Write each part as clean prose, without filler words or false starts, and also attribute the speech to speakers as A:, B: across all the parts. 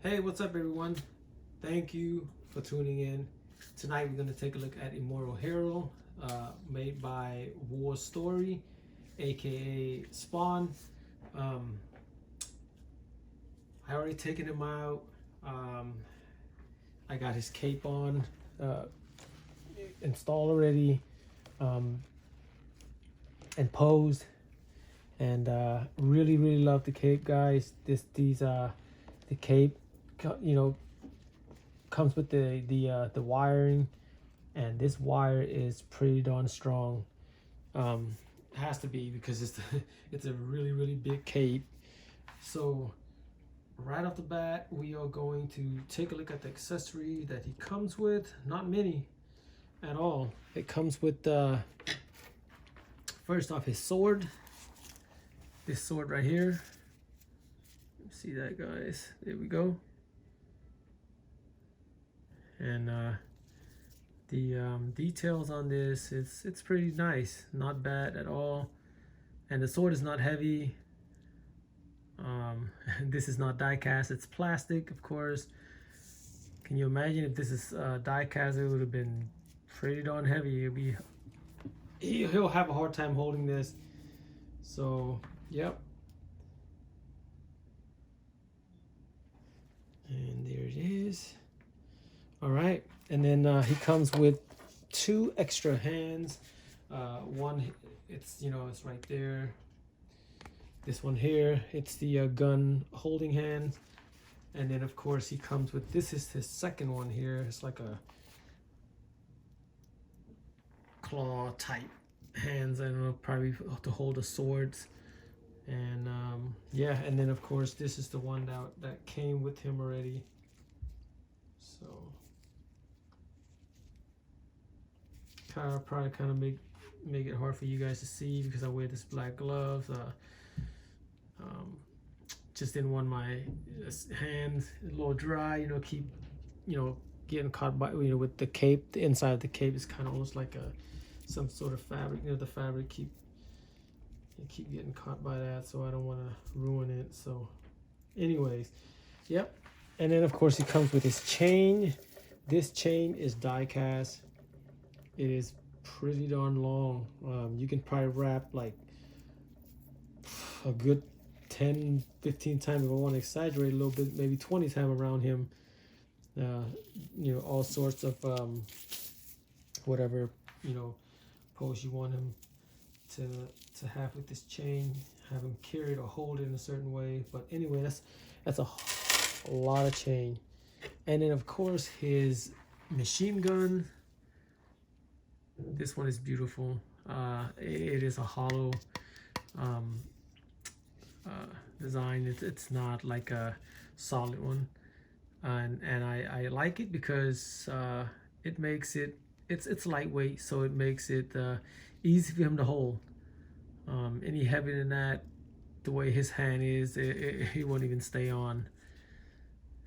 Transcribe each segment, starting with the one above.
A: Hey, what's up everyone? Thank you for tuning in. Tonight we're going to take a look at Immortal Hero, made by War Story, aka Spawn. I already taken him out. I got his cape on, installed already, and posed. And really love the cape, guys. The cape, comes with the wiring, and this wire is pretty darn strong. It has to be because it's a really big cape. So right off the bat, we are going to take a look at the accessory that he comes with. Not many at all. It comes with first off, his sword. This sword right here. See that, guys? There we go. And the details on this, it's pretty nice, not bad at all. And the sword is not heavy. This is not die cast, it's plastic, of course. Can you imagine if this is die cast? It would have been pretty darn heavy. He'll have a hard time holding this. So yep. And there it is. All right, and then he comes with two extra hands. One, it's right there. This one here, it's the gun holding hand. And then of course he comes with, this is his second one here. It's like a claw type hands. I don't know, probably to hold the swords. And yeah, and then of course this is the one that came with him already. So probably kind of make it hard for you guys to see because I wear this black gloves. Just didn't want my hands a little dry, keep getting caught by with the cape. The inside of the cape is kind of almost like some sort of fabric. The fabric keep getting caught by that, so I don't want to ruin it. So anyways, yep. And then of course he comes with his chain. This chain is die cast. It is pretty darn long. You can probably wrap like a good 10-15 times, if I want to exaggerate a little bit, maybe 20 times around him. All sorts of whatever pose you want him to have with this chain. Have him carry it or hold it in a certain way. But anyway, that's a lot of chain. And then of course his machine gun. This one is beautiful. It is a hollow design. It's not like a solid one, and I like it because it makes it's lightweight, so it makes it easy for him to hold. Any heavier than that, the way his hand is, he won't even stay on.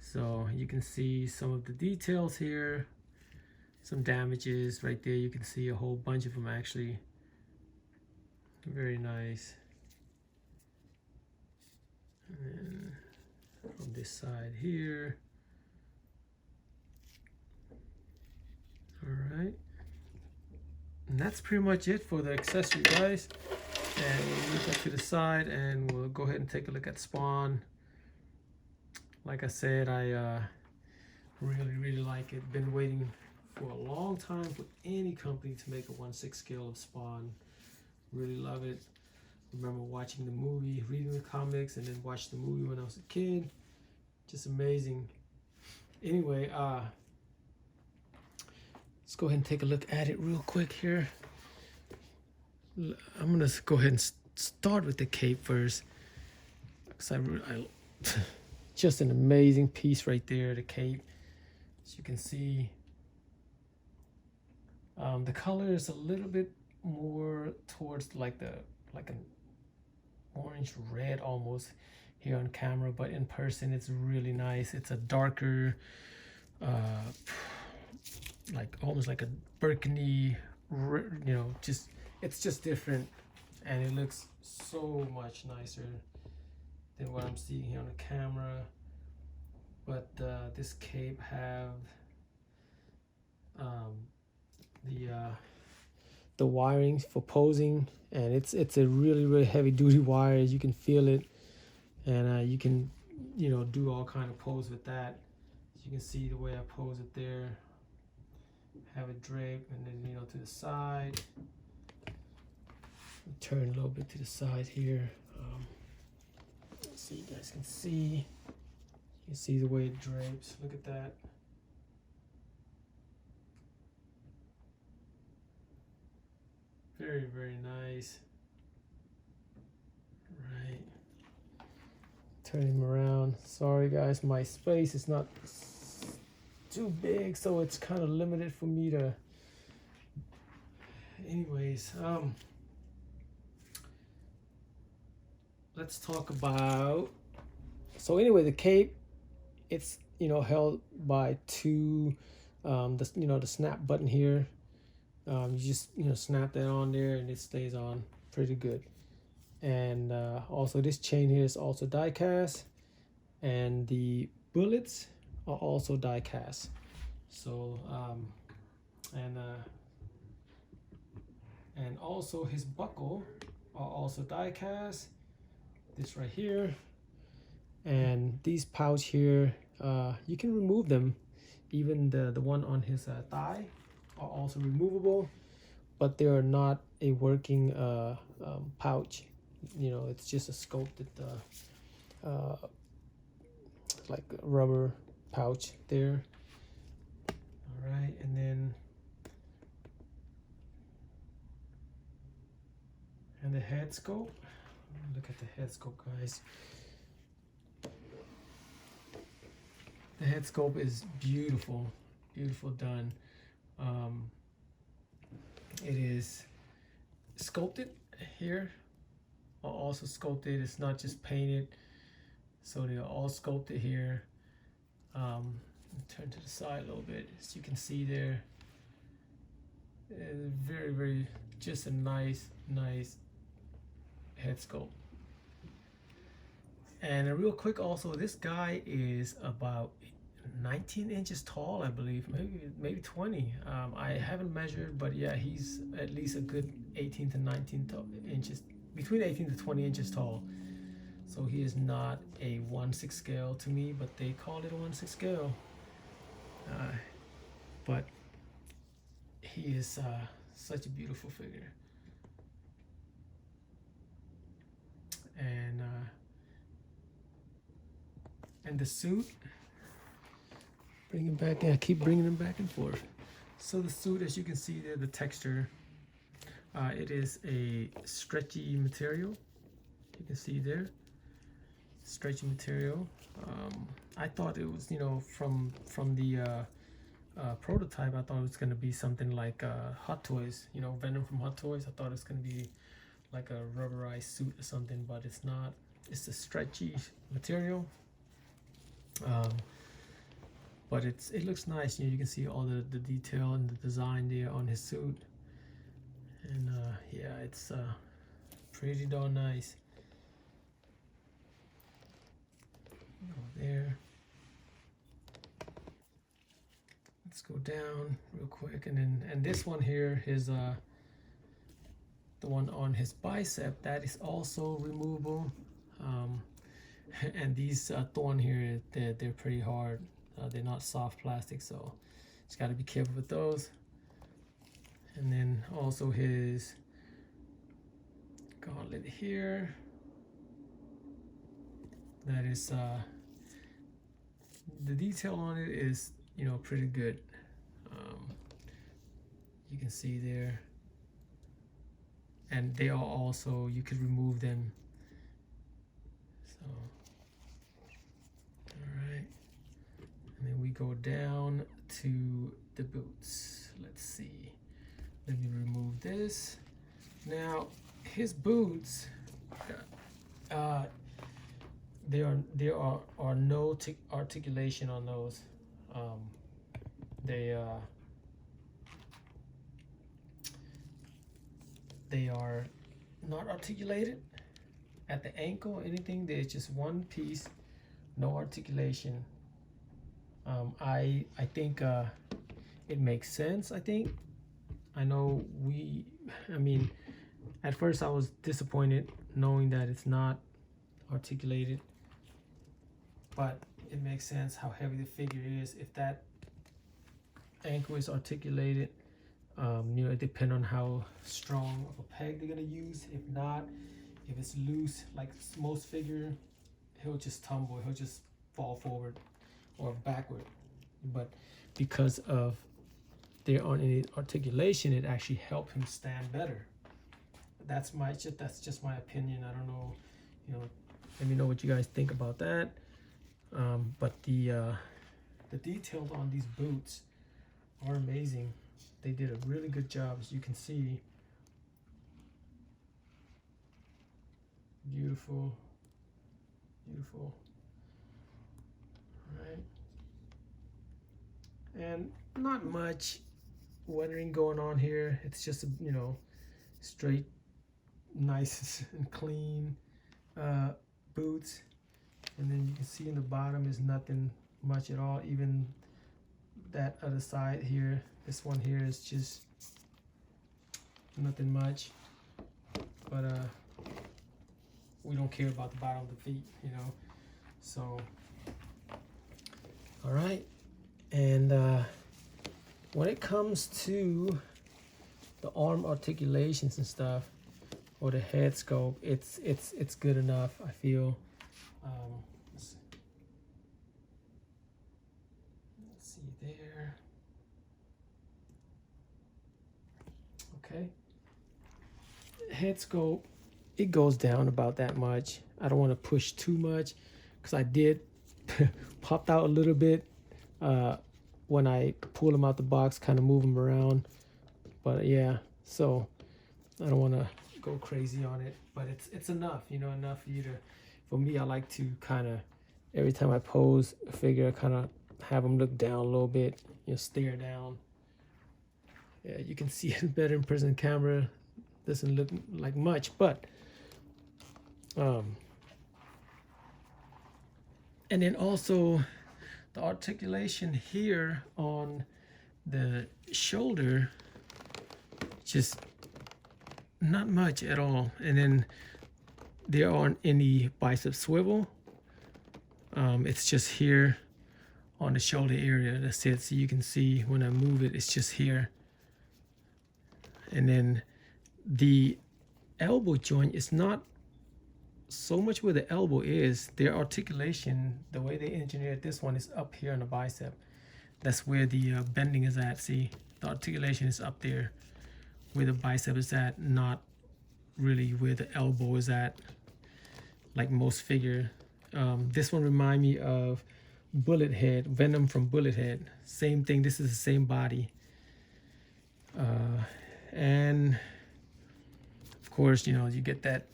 A: So you can see some of the details here, some damages right there. You can see a whole bunch of them actually. Very nice. And on this side here. All right, and that's pretty much it for the accessory, guys. And we'll move that to the side, and we'll go ahead and take a look at Spawn. Like I said, I really like it. Been waiting for a long time for any company to make a 1/6 scale of Spawn. Really love it. Remember watching the movie, reading the comics, and then watched the movie when I was a kid. Just amazing. Anyway, let's go ahead and take a look at it real quick here. I'm gonna go ahead and start with the cape first, because I just an amazing piece right there. The cape, as you can see, the color is a little bit more towards like an orange red almost here on camera, but in person it's really nice. It's a darker like almost like a burgundy, it's just different, and it looks so much nicer than what I'm seeing here on the camera. But this cape have the wiring for posing, and it's a really heavy duty wire. You can feel it, and you can do all kind of pose with that. You can see the way I pose it there. Have it draped, and then to the side. Turn a little bit to the side here, so you guys can see. You can see the way it drapes. Look at that. Very nice. Right. Turn him around. Sorry guys, my space is not too big, so it's kind of limited for me to. Anyways, let's talk about. So anyway, the cape, it's held by two, the snap button here. You just snap that on there and it stays on pretty good. And also this chain here is also die cast, and the bullets are also die cast. So and also his buckle are also die cast. This right here, and these pouch here, you can remove them. Even the one on his thigh are also removable, but they are not a working pouch. It's just a sculpted like a rubber pouch there. All right, and then the head scope. Look at the head scope, guys. The head scope is beautiful done. It is sculpted here, or also sculpted. It's not just painted, so they're all sculpted here. Turn to the side a little bit, as you can see there. Very just a nice head sculpt. And real quick, also, this guy is about 19 inches tall, I believe, maybe 20. I haven't measured, but yeah, he's at least a good 18 to 19 inches, between 18 to 20 inches tall. So he is not a 1/6 scale to me, but they call it a 1/6 scale. But he is such a beautiful figure. And the suit, bring him back. I keep bringing him back and forth. So the suit, as you can see there, the texture, it is a stretchy material. You can see there, stretchy material. I thought it was, from the prototype, I thought it was going to be something like Hot Toys, Venom from Hot Toys. I thought it was going to be like a rubberized suit or something, but it's not. It's a stretchy material. But it looks nice. You can see all the detail and the design there on his suit, and yeah, it's pretty darn nice. Go there. Let's go down real quick, and this one here is the one on his bicep, that is also removable. And these thorn here, they're pretty hard. They're not soft plastic, so just got to be careful with those. And then also his gauntlet here, that is the detail on it is pretty good. You can see there, and they are also, you could remove them. So all right, and then we go down to the boots. Let's see, let me remove this. Now his boots, there are no articulation on those. They are not articulated at the ankle or anything. There's just one piece, no articulation I think it makes sense. I know I mean, at first I was disappointed knowing that it's not articulated, but it makes sense how heavy the figure is. If that ankle is articulated, it depends on how strong of a peg they're gonna use. If not, if it's loose, like most figure, he'll just tumble. He'll just fall forward or backward. But because of there aren't any articulation, it actually helped him stand better. That's just my opinion. I don't know, let me know what you guys think about that. But the details on these boots are amazing. They did a really good job, as you can see. Beautiful, beautiful. All right. And not much weathering going on here. It's just straight, nice and clean boots. And then you can see in the bottom is nothing much at all. Even that other side here, this one here is just nothing much. But we don't care about the bottom of the feet, So, all right. And when it comes to the arm articulations and stuff, or the head sculpt, it's good enough, I feel. Let's see there. Okay. Head sculpt, it goes down about that much. I don't want to push too much because I did popped out a little bit when I pull them out the box, kind of move them around. But yeah, so I don't want to go crazy on it, but it's enough, enough for you to. For me, I like to kind of every time I pose a figure, I kind of have them look down a little bit, stare down. Yeah, you can see it better in person camera. Doesn't look like much, but and then also the articulation here on the shoulder, just not much at all. And then there aren't any bicep swivel. It's just here on the shoulder area. That's it. So you can see when I move it, it's just here. And then the elbow joint is not so much where the elbow is. Their articulation, the way they engineered this one, is up here on the bicep. That's where the bending is at. See, the articulation is up there where the bicep is at, not really where the elbow is at, like most figure. This one remind me of Bullet Head, Venom from Bullet Head. Same thing. This is the same body. And of course, you get that.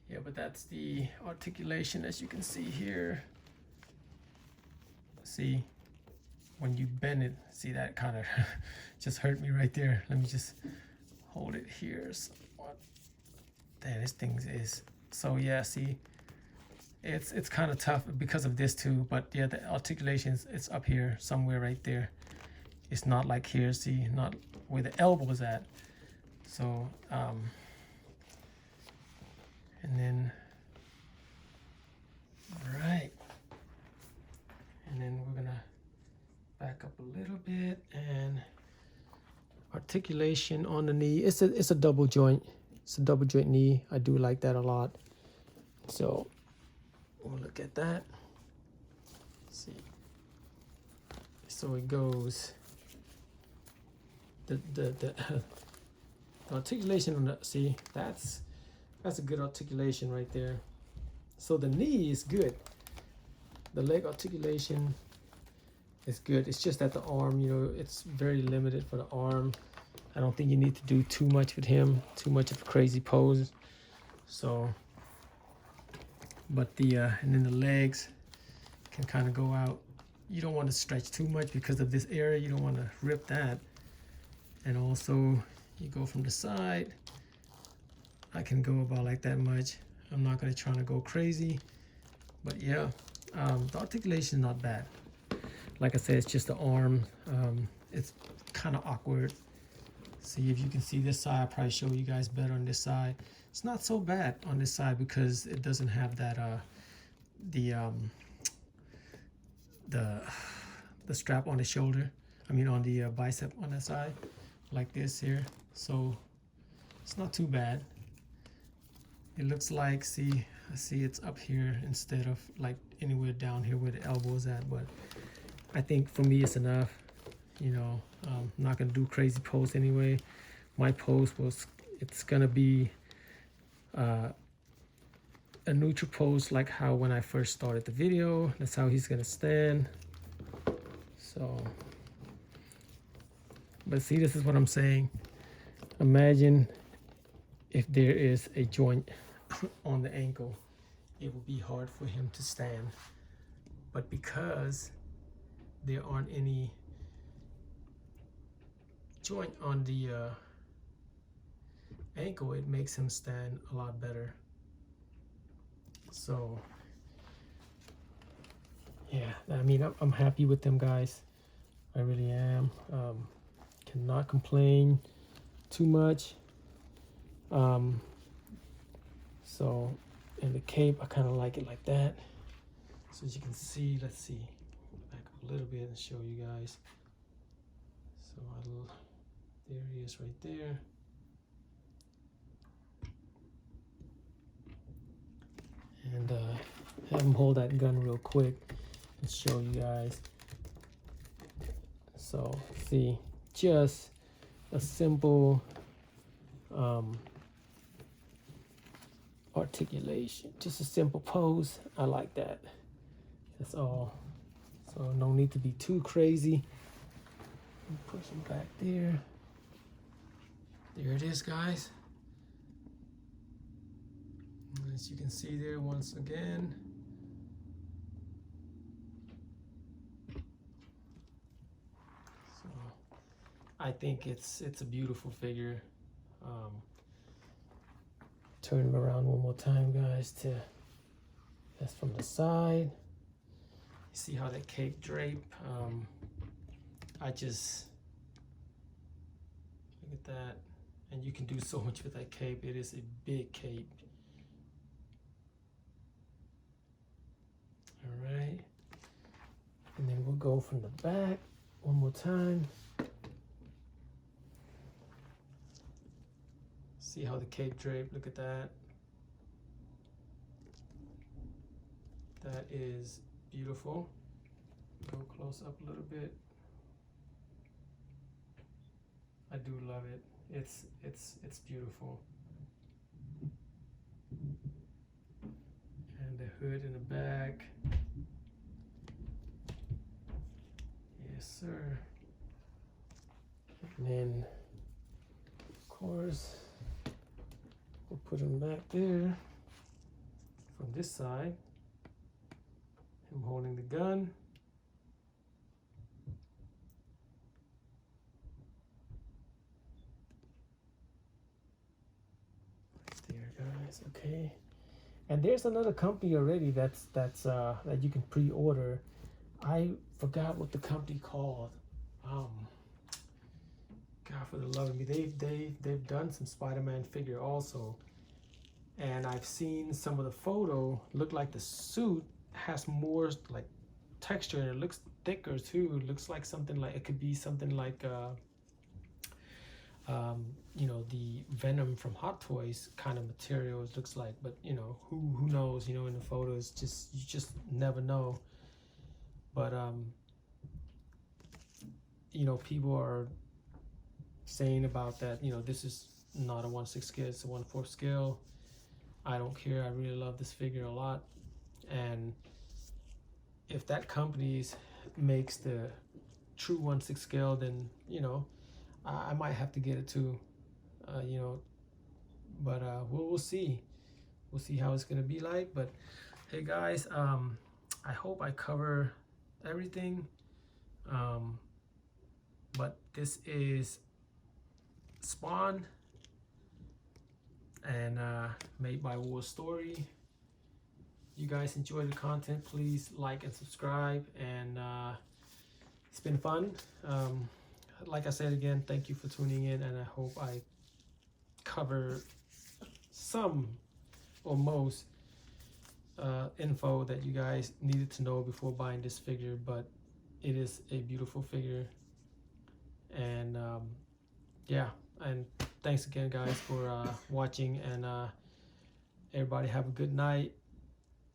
A: Yeah, but that's the articulation, as you can see here. See, when you bend it, see that kind of just hurt me right there. Let me just hold it here somewhat. Damn, this thing is, so yeah, see, it's kind of tough because of this too, but yeah, the articulations, it's up here somewhere right there. It's not like here, see, not where the elbow is at. So, and then, all right. And then we're gonna back up a little bit, and articulation on the knee. It's a double joint. It's a double joint knee. I do like that a lot. So we'll look at that. Let's see. So it goes. The articulation on the, see, that's a good articulation right there. So the knee is good. The leg articulation is good. It's just that the arm, it's very limited for the arm. I don't think you need to do too much with him, too much of a crazy pose. So, but and then the legs can kind of go out. You don't want to stretch too much because of this area. You don't want to rip that. And also, you go from the side. I can go about like that much. I'm not going to try to go crazy. But yeah, The articulation is not bad. Like I said, it's just the arm. It's kind of awkward. See if you can see this side. I'll probably show you guys better on this side. It's not so bad on this side because it doesn't have that the strap on the shoulder. I mean on the bicep on that side, like this here. So it's not too bad. It looks like, see, I see it's up here instead of like anywhere down here where the elbow is at, but I think for me it's enough. You know, I'm not gonna do crazy pose anyway. My pose it's gonna be a neutral pose, like how when I first started the video. That's how he's gonna stand. So, but see, this is what I'm saying. Imagine if there is a joint on the ankle, it would be hard for him to stand. But because there aren't any joint on the ankle, it makes him stand a lot better. So yeah, I mean, I'm happy with them guys. I really am. Cannot complain too much. So, and the cape, I kind of like it like that. So as you can see, let's see, back up a little bit and show you guys. So there he is right there. And have him hold that gun real quick and show you guys. So see, just a simple articulation, just a simple pose. I like that. That's all. So no need to be too crazy. Push him back there. There it is, guys. As you can see there, once again. So I think it's a beautiful figure. Turn him around one more time, guys. That's from the side. You see how that cape drape? I just look at that, and you can do so much with that cape. It is a big cape. All right, and then we'll go from the back one more time. See how the cape drape, look at that. That is beautiful. Go close up a little bit. I do love it. It's beautiful. And the hood in the back. Yes, sir. And then, of course, we'll put him back there from this side. Him holding the gun. There, guys. Okay. And there's another company already that you can pre-order. I forgot what the company called. God, for the love of me, they've done some Spider-Man figure also, and I've seen some of the photo. Look like the suit has more like texture, and it looks thicker too. It looks like something like, it could be something like you know, the Venom from Hot Toys kind of material it looks like, but you know, who knows, you know, in the photos, you just never know. But you know, people are saying about that, you know, this is not a 1/6 scale, it's a 1/4 scale. I don't care. I really love this figure a lot, and if that company makes the true 1/6 scale, then you know, I might have to get it too. You know, but we'll see. We'll see how it's gonna be like. But hey, guys, I hope I cover everything. But this is Spawn and made by War Story. you guys enjoy the content, please like and subscribe. And it's been fun. Like I said again, thank you for tuning in, and I hope I cover some or most info that you guys needed to know before buying this figure. But it is a beautiful figure, and yeah, and thanks again guys for watching, and everybody have a good night.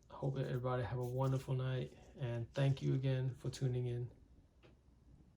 A: Hope everybody have a wonderful night, and thank you again for tuning in.